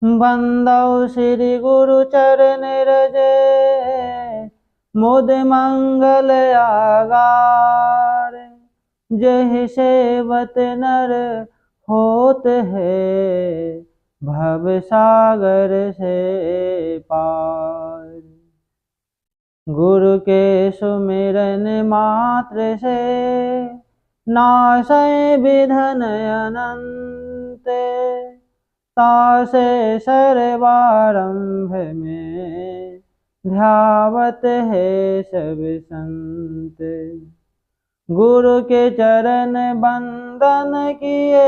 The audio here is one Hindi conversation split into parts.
बंदौ श्री गुरु चरण रजे, मुद मंगल आगार। जहि सेवत नर होत है, भव सागर से पार। गुरु के सुमिरन मात्र से, नासै विधन अनंत। तासे सर्वारंभ में, ध्यावत है सब संत। गुरु के चरण बंदन किए,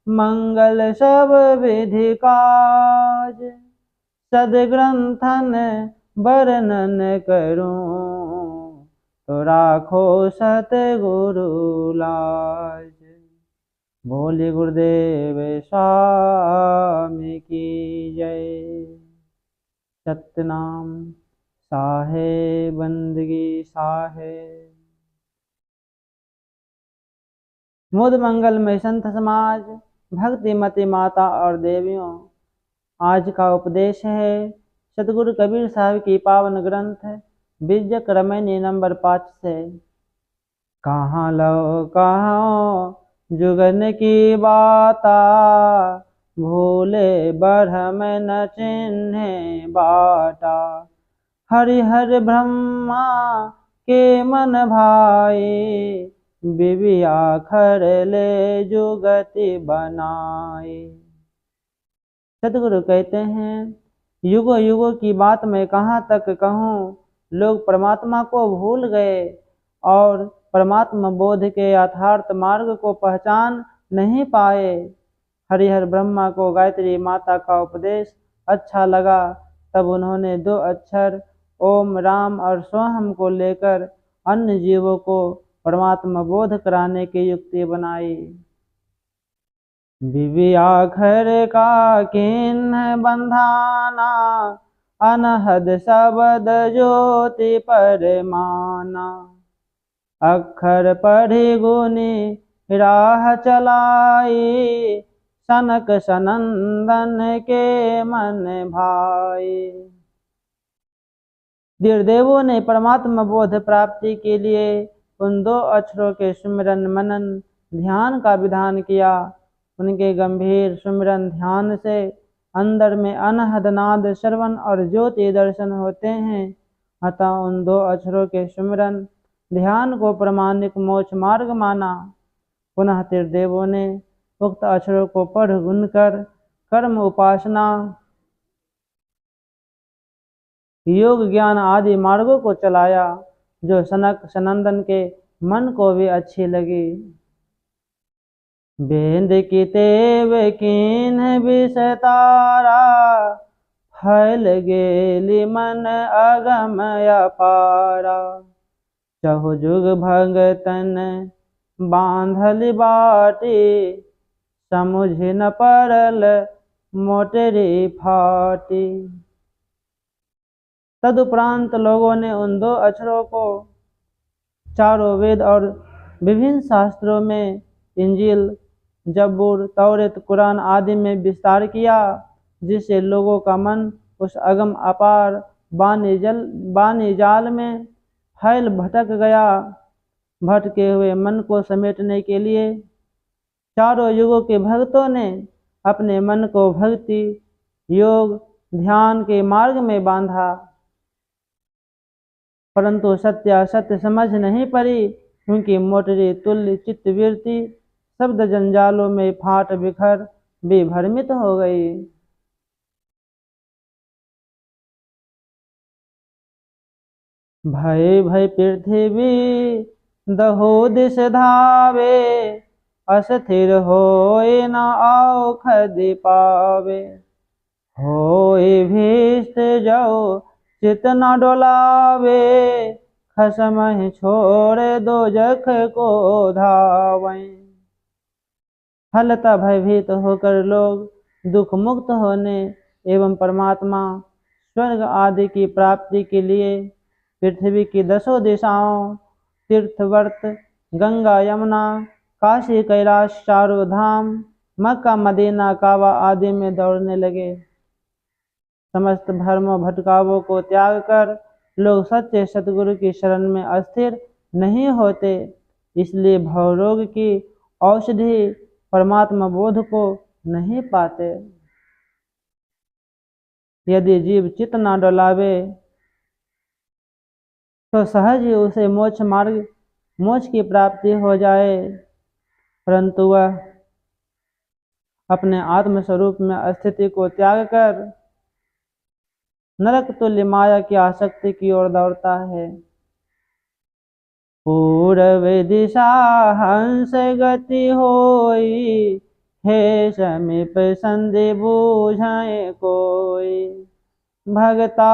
मंगल सब विधि काज। सदग्रंथन वर्णन करूं, तो राखो सतगुरु लाज। बोले गुरुदेव स्वामी की जय। सतनाम साहेब, बंदगी साहेब। मुद मंगल में संत समाज, भक्ति मति माता और देवियों, आज का उपदेश है सतगुरु कबीर साहब की पावन ग्रंथ बीजक रमैनी नंबर 5 से। कहाँ लो कहाँ जुगन की बाता, भूले ब्रह्म न चिन्हे बाटा। हरिहर ब्रह्मा के मन भाई, बिबि आखर ले जुगति बनाई। सतगुरु कहते हैं, युगों युगों की बात मैं कहाँ तक कहूँ। लोग परमात्मा को भूल गए और परमात्मा बोध के यथार्थ मार्ग को पहचान नहीं पाए। हरिहर ब्रह्मा को गायत्री माता का उपदेश अच्छा लगा, तब उन्होंने 2 अक्षर ओम राम और सोहम को लेकर अन्य जीवों को परमात्मा बोध कराने की युक्ति बनाई। बिबि आखर का किन्ह बंधाना, अनहद शब्द ज्योति परमाना। अक्षर पढ़ी गुनी राह चलाई, सनक सनंदन के मन भाई। देवों ने परमात्मा बोध प्राप्ति के लिए उन 2 अक्षरों के सुमिरन मनन ध्यान का विधान किया। उनके गंभीर सुमिरन ध्यान से अंदर में अनहद नाद श्रवण और ज्योति दर्शन होते हैं। अतः उन 2 अक्षरों के सुमिरन ध्यान को प्रमाणिक मोक्ष मार्ग माना। पुनः त्रिदेवों ने उक्त अक्षरों को पढ़ गुनकर कर्म उपासना योग ज्ञान आदि मार्गों को चलाया, जो सनक सनंदन के मन को भी अच्छी लगी। बेंद की तेव किन्ह विषतारा, फैल गेली मन अगम अपारा। चहु जुग भगतन बांधल बाटी, समुझ न परल मोटरी फाटी। तदुपरांत लोगों ने उन 2 अक्षरों को चारों वेद और विभिन्न शास्त्रों में इंजील, जबूर, तौरेत, कुरान आदि में विस्तार किया, जिससे लोगों का मन उस अगम अपार बानी जाल में फैल भटक गया। भटके हुए मन को समेटने के लिए चारों युगों के भक्तों ने अपने मन को भक्ति, योग, ध्यान के मार्ग में बांधा, परंतु सत्य समझ नहीं पड़ी, क्योंकि मोटरी तुल्य चित्तवृत्ति शब्द जंजालों में फाट बिखर विभ्रमित हो गई। भय भय पृथ्वी दहो दिश धावे, अस्थिर होए न औखद पावे। होए भीष्ट जाओ चित न डोलावे, खसमहि छोड़ दोजख को धावें। फलतः भयभीत होकर लोग दुख मुक्त होने एवं परमात्मा स्वर्ग आदि की प्राप्ति के लिए पृथ्वी की 10 दिशाओं, तीर्थवर्त, गंगा, यमुना, काशी, कैलाश, चारों धाम, मक्का, मदीना, काबा आदि में दौड़ने लगे। समस्त भ्रमों भटकावों को त्याग कर लोग सच्चे सतगुरु की शरण में अस्थिर नहीं होते, इसलिए भवरोग की औषधि परमात्मा बोध को नहीं पाते। यदि जीव चित्त न डोलावे तो सहज ही उसे मोक्ष की प्राप्ति हो जाए, परंतु वह अपने आत्म स्वरूप में स्थिति को त्याग कर नरक तुल्य माया की आसक्ति की ओर दौड़ता है। पूर्व दिशा हंस गति होई, हे समीप संधि बूझाए कोई। भगता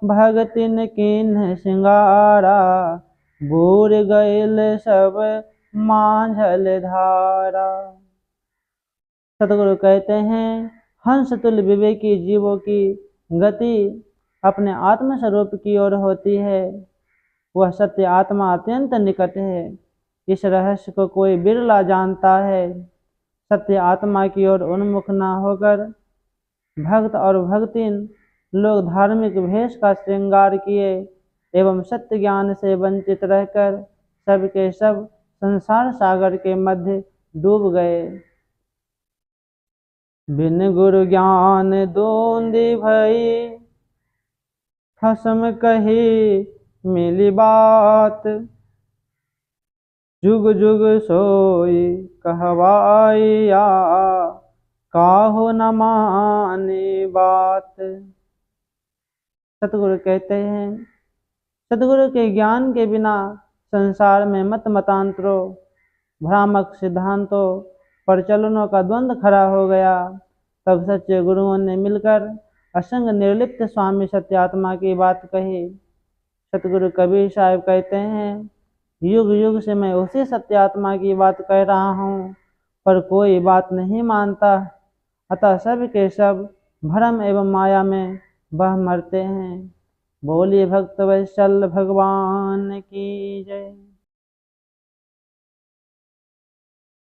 भगतिन किन्ह सिंगारा, बूर गईल सब मांझल धारा। सतगुरु कहते हैं, हंस तुल्य विवेकी जीवों की गति अपने आत्म स्वरूप की ओर होती है। वह सत्य आत्मा अत्यंत निकट है। इस रहस्य को कोई बिरला जानता है। सत्य आत्मा की ओर उन्मुख न होकर भक्त और भक्तिन लोग धार्मिक वेश का श्रृंगार किए एवं सत्य ज्ञान से वंचित रहकर सबके सब संसार सागर के मध्य डूब गए। बिन गुरु ज्ञान दूंदी भई, खसम कही मिली बात। जुग जुग सोई कहवाइया, काहो न मानी बात। सतगुरु कहते हैं, सतगुरु के ज्ञान के बिना संसार में मतांतरों, भ्रामक सिद्धांतों, प्रचलनों का द्वंद्व खड़ा हो गया। तब सच्चे गुरुओं ने मिलकर असंग निर्लिप्त स्वामी सत्यात्मा की बात कही। सतगुरु कबीर साहब कहते हैं, युग युग से मैं उसी सत्यात्मा की बात कह रहा हूँ, पर कोई बात नहीं मानता, अतः सब के सब भ्रम एवं माया में बह मरते हैं। बोलिए भक्त वत्सल भगवान की जय।